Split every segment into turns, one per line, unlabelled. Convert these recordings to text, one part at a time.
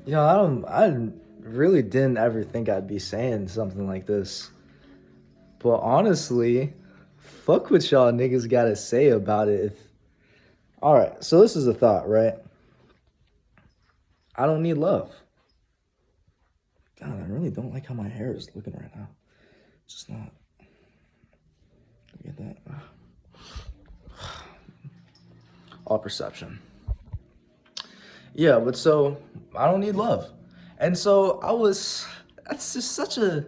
I really didn't ever think I'd be saying something like this. But honestly, fuck what y'all niggas gotta say about it. All right, so this is a thought, right? I don't need love. God, I really don't like how my hair is looking right now. It's just not. Look at that. All perception. Yeah, but so I don't need love. And so that's just such a,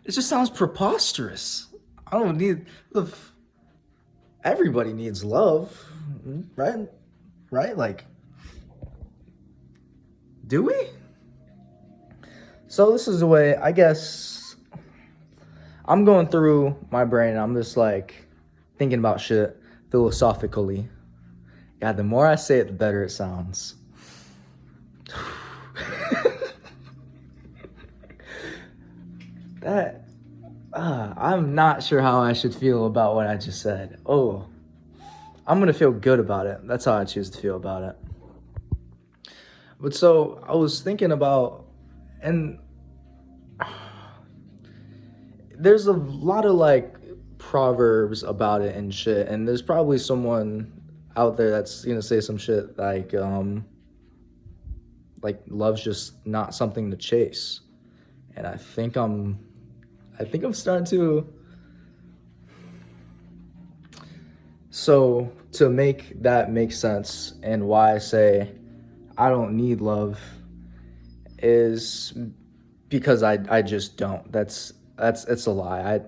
it just sounds preposterous. I don't need, love. Everybody needs love, right? Right? Like, do we? So this is the way, I guess, I'm going through my brain. I'm just like thinking about shit philosophically. God, the more I say it, the better it sounds. that I'm not sure how I should feel about what I just said. Oh, I'm gonna feel good about it. That's how I choose to feel about it. But so I was thinking about, and there's a lot of like proverbs about it and shit, and there's probably someone out there that's gonna say some shit like love's just not something to chase. And I think I'm starting to. So to make that make sense, and why I say I don't need love is because I just don't. That's it's a lie.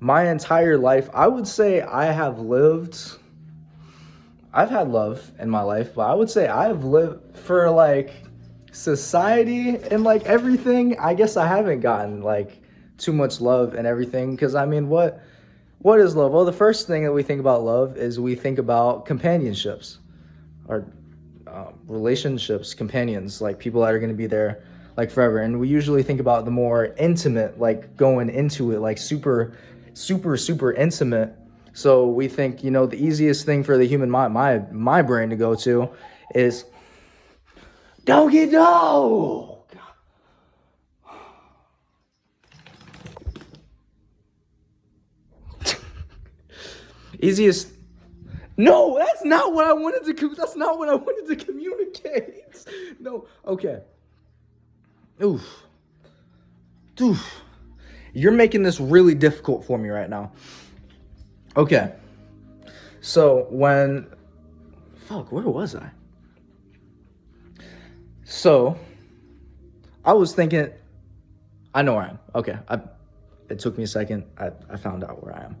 My entire life, I would say I've had love in my life, but I would say I've lived for like society and like everything. I guess I haven't gotten like too much love and everything, because I mean, what is love? Well, the first thing that we think about love is we think about companionships, or relationships, companions, like people that are going to be there like forever. And we usually think about the more intimate, like going into it, like super intimate. So we think, the easiest thing for the human mind, my brain to go to is doggy dog. Easiest. No, that's not what I wanted to. That's not what I wanted to communicate. No. Okay. Oof. Oof. You're making this really difficult for me right now. Okay. So when, fuck, where was I? So I was thinking, I know where I am. Okay. It took me a second. I found out where I am.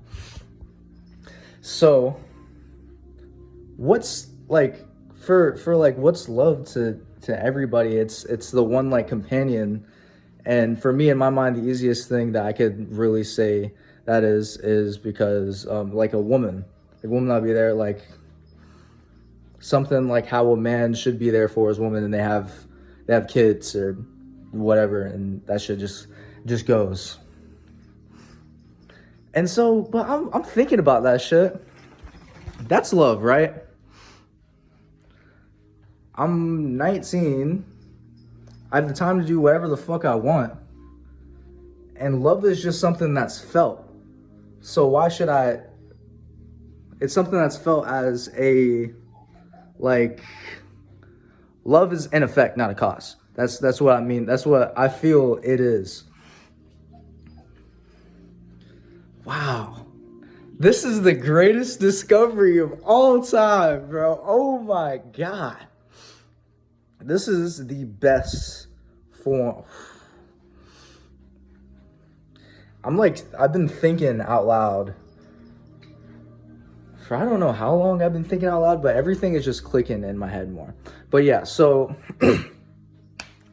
So what's like for like what's love to everybody? It's the one like companion. And for me, in my mind, the easiest thing that I could really say that is because like a woman that'll be there, like something like how a man should be there for his woman, and they have kids or whatever, and that shit just goes. And so, but I'm thinking about that shit. That's love, right? I'm 19. I have the time to do whatever the fuck I want. And love is just something that's felt. So why should I? It's something that's felt as a, like, love is an effect, not a cause. That's what I mean. That's what I feel it is. Wow. This is the greatest discovery of all time, bro. Oh my God. This is the best form. I've been thinking out loud for I don't know how long I've been thinking out loud, but everything is just clicking in my head more. But yeah, so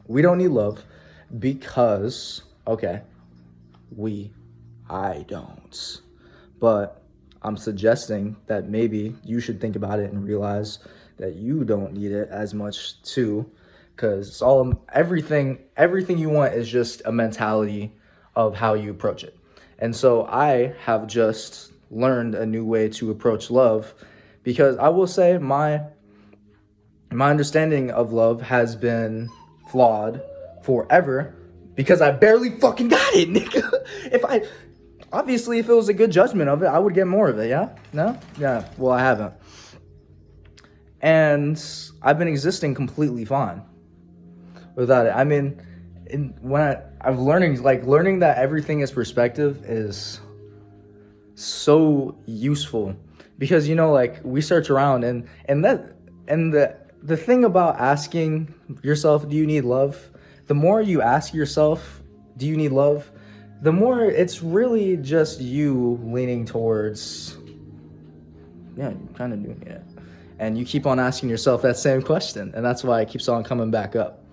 we don't need love because, okay, I don't. But I'm suggesting that maybe you should think about it and realize that you don't need it as much too, because it's all everything you want is just a mentality of how you approach it. And so I have just learned a new way to approach love, because I will say my understanding of love has been flawed forever because I barely fucking got it, nigga. Obviously, if it was a good judgment of it, I would get more of it, yeah? No? Yeah, well, I haven't. And I've been existing completely fine without it. I mean, I've learning that everything is perspective is so useful because, you know, like we search around and the thing about asking yourself, do you need love? The more you ask yourself, do you need love? The more it's really just you leaning towards, yeah, you kind of do, yeah. And you keep on asking yourself that same question, and that's why it keeps on coming back up.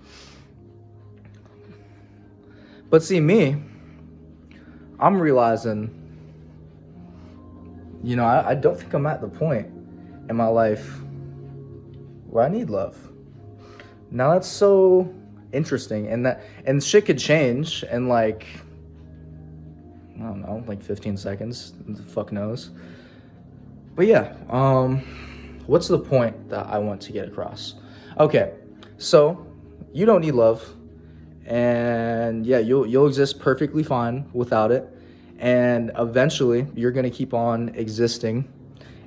But see, me, I'm realizing, you know, I don't think I'm at the point in my life where I need love. Now that's so interesting, and shit could change in like, I don't know, like 15 seconds. Who the fuck knows? But yeah, what's the point that I want to get across? Okay, so you don't need love, and yeah, you'll exist perfectly fine without it, and eventually you're gonna keep on existing,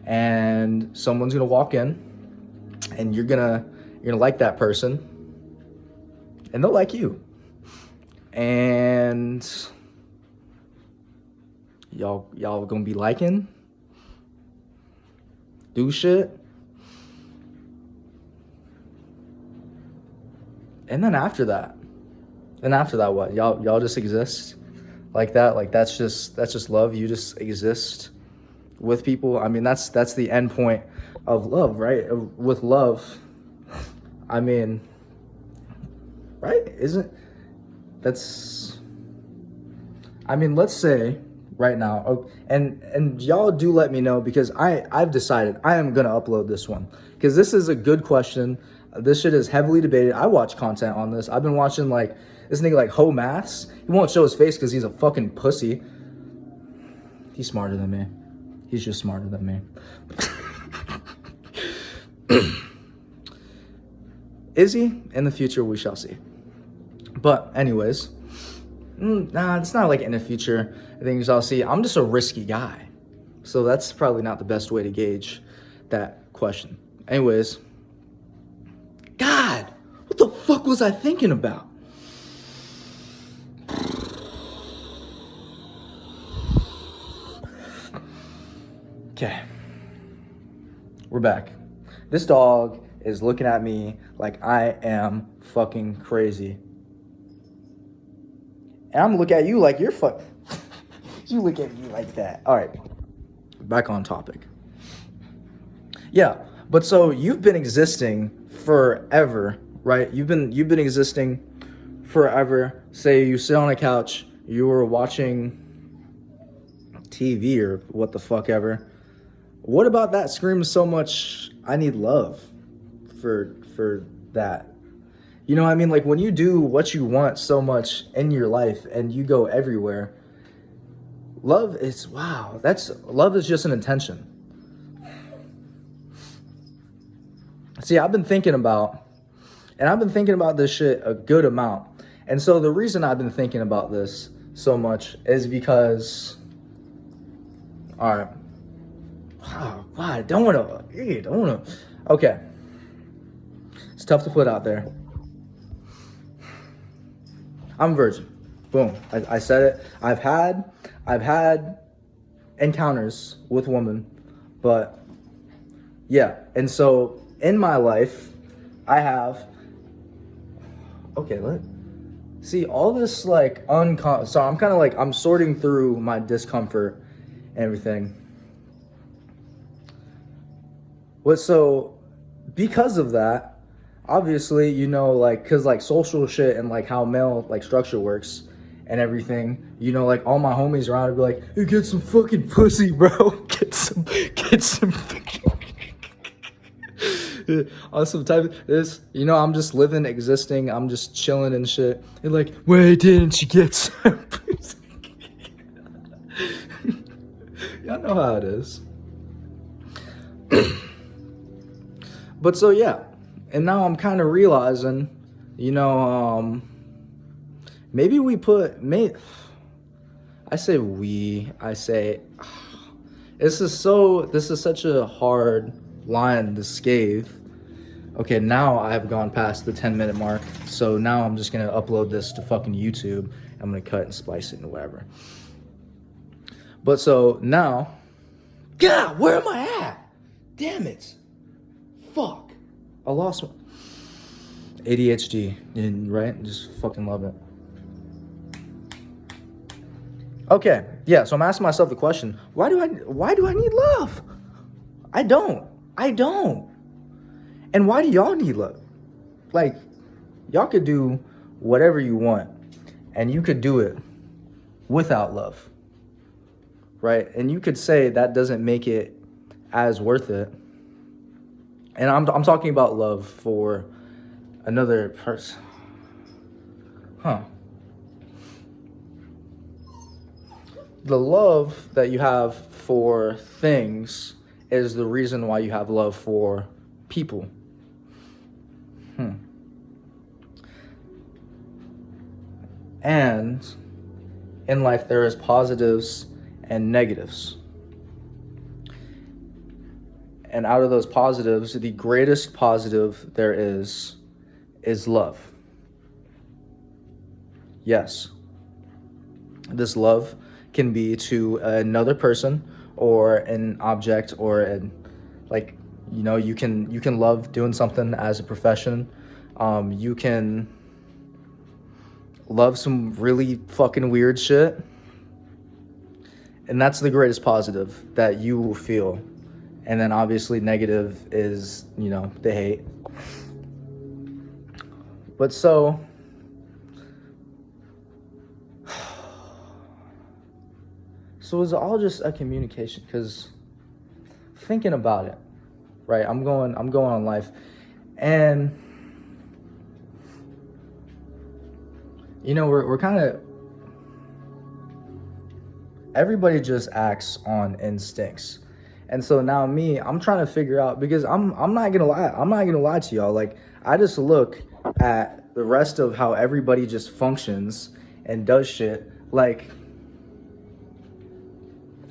and someone's gonna walk in, and you're gonna like that person, and they'll like you, and y'all gonna be liking, do shit, and then after that what? Y'all just exist like that? Like that's just love? You just exist with people? I mean, that's the end point of love, right? With love, I mean, right? I mean, let's say right now, and y'all do let me know, because I've decided I am gonna upload this one because this is a good question. This shit is heavily debated. I watch content on this. I've been watching like this nigga like Ho Maths. He won't show his face because he's a fucking pussy. He's smarter than me. He's just smarter than me. Is he? In the future, we shall see. But anyways, nah, it's not like in the future. I think we shall see. I'm just a risky guy. So that's probably not the best way to gauge that question. Anyways, God, what the fuck was I thinking about? Okay, we're back. This dog is looking at me like I am fucking crazy. And I'm looking at you like you're you look at me like that. All right, back on topic. Yeah, but so you've been existing forever, right? You've been existing forever. Say you sit on a couch, you were watching TV or what the fuck ever. What about that screams so much, I need love for that? You know what I mean? Like when you do what you want so much in your life and you go everywhere, love is, wow, love is just an intention. See, I've been thinking about this shit a good amount. And so the reason I've been thinking about this so much is because, all right, oh, God, I don't want to, okay. It's tough to put out there. I'm a virgin. Boom. I said it. I've had encounters with women, but yeah. And so in my life, I have, okay, see all this like so I'm kind of like, I'm sorting through my discomfort and everything. So because of that, obviously, you know, like, cause like social shit and like how male like structure works and everything, you know, like all my homies around would be like, hey, get some fucking pussy, bro. Get some on some type of this, you know, I'm just living, existing, I'm just chilling and shit. And like, why didn't you get some pussy? Y'all know how it is. But so yeah, and now I'm kind of realizing You know, maybe we put, I say we, I say, this is such a hard line to scathe. Okay, now I've gone past the 10-minute mark, so now I'm just gonna upload this to fucking YouTube. I'm gonna cut and splice it and whatever. But so now, God, where am I at? Damn it. Fuck. I lost my ADHD, right? Just fucking love it. Okay, yeah, so I'm asking myself the question, why do I need love? I don't. And why do y'all need love? Like, y'all could do whatever you want, and you could do it without love, right? And you could say that doesn't make it as worth it. And I'm talking about love for another person. The love that you have for things is the reason why you have love for people. And in life, there is positives and negatives. And out of those positives, the greatest positive there is love. Yes. This love can be to another person or an object or you can love doing something as a profession. You can love some really fucking weird shit. And that's the greatest positive that you will feel. And then obviously negative is, the hate. But so it's all just a communication, because thinking about it, right? I'm going on life, and we're kind of, everybody just acts on instincts. And so now I'm trying to figure out, because I'm not gonna lie to y'all. Like, I just look at the rest of how everybody just functions and does shit. Like,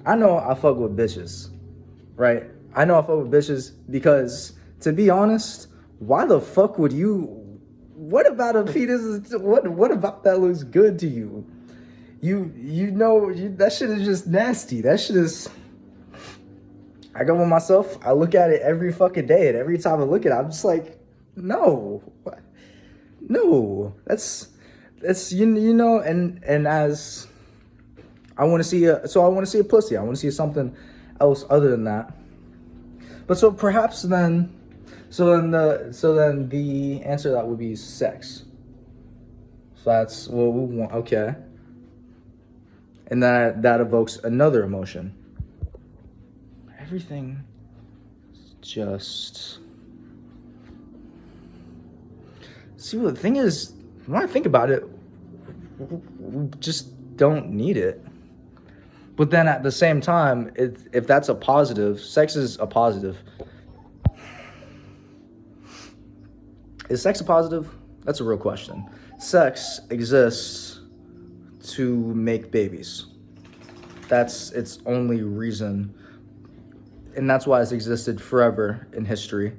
I know I fuck with bitches, right? I know I fuck with bitches because, to be honest, why the fuck would you? What about a penis? What about that looks good to you? That shit is just nasty. That shit is. I go with myself. I look at it every fucking day, and every time I look at it, I'm just like, no. That's and as. I want to see a pussy. I want to see something else other than that. But so perhaps then the answer to that would be sex. So that's what we want. Okay. And that evokes another emotion. Everything just. See, what the thing is, when I think about it, we just don't need it. But then at the same time, if that's a positive, sex is a positive. Is sex a positive? That's a real question. Sex exists to make babies. That's its only reason. And that's why it's existed forever in history.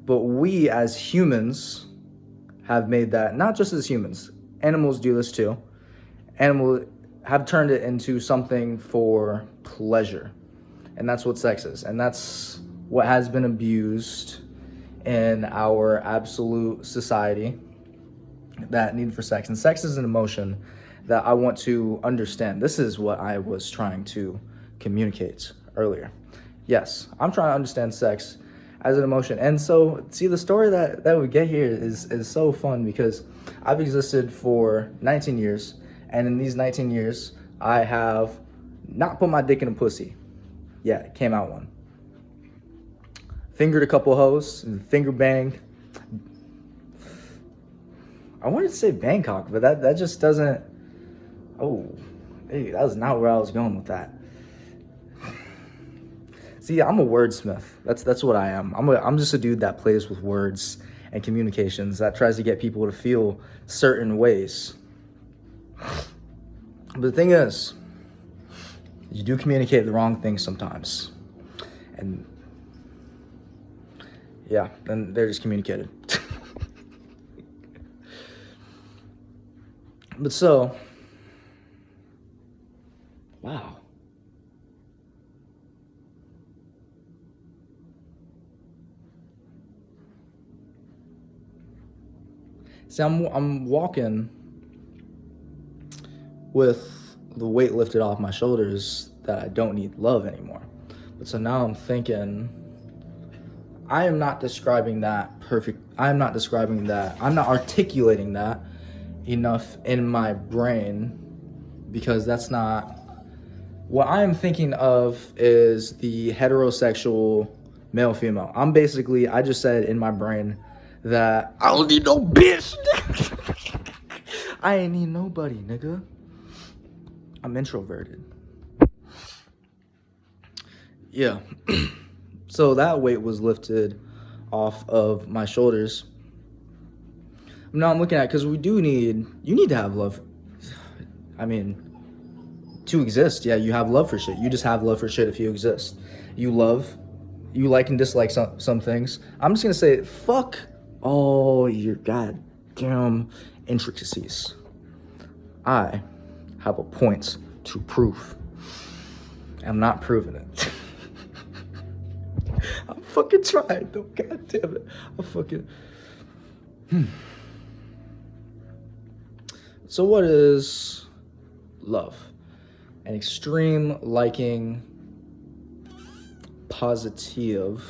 But we as humans have made that, not just as humans, animals do this too. Animals have turned it into something for pleasure. And that's what sex is. And that's what has been abused in our absolute society, that need for sex. And sex is an emotion that I want to understand. This is what I was trying to communicate earlier. Yes, I'm trying to understand sex as an emotion. And so, see, the story that we get here is so fun, because I've existed for 19 years. And in these 19 years, I have not put my dick in a pussy. Yeah, it came out one. Fingered a couple hoes, and finger banged. I wanted to say Bangkok, but that just doesn't. Oh, hey, that was not where I was going with that. See, I'm a wordsmith. That's what I am. I'm just a dude that plays with words and communications that tries to get people to feel certain ways. But the thing is, you do communicate the wrong things sometimes. And yeah, then they're just communicated. But so, wow. See, I'm walking with the weight lifted off my shoulders that I don't need love anymore. But so now I'm thinking, I am not describing that perfect. I'm not describing that. I'm not articulating that enough in my brain, because that's not what I'm thinking of. Is the heterosexual male female. I just said in my brain that I don't need no bitch. I ain't need nobody, nigga. I'm introverted. Yeah. So that weight was lifted off of my shoulders. Now I'm looking at, because you need to have love. I mean, to exist, yeah, you have love for shit. You just have love for shit if you exist. You like and dislike some things. I'm just gonna say, fuck all your goddamn intricacies. I have a point to prove. I'm not proving it. I'm fucking trying though, god damn it. I'm fucking... So what is love? An extreme liking, positive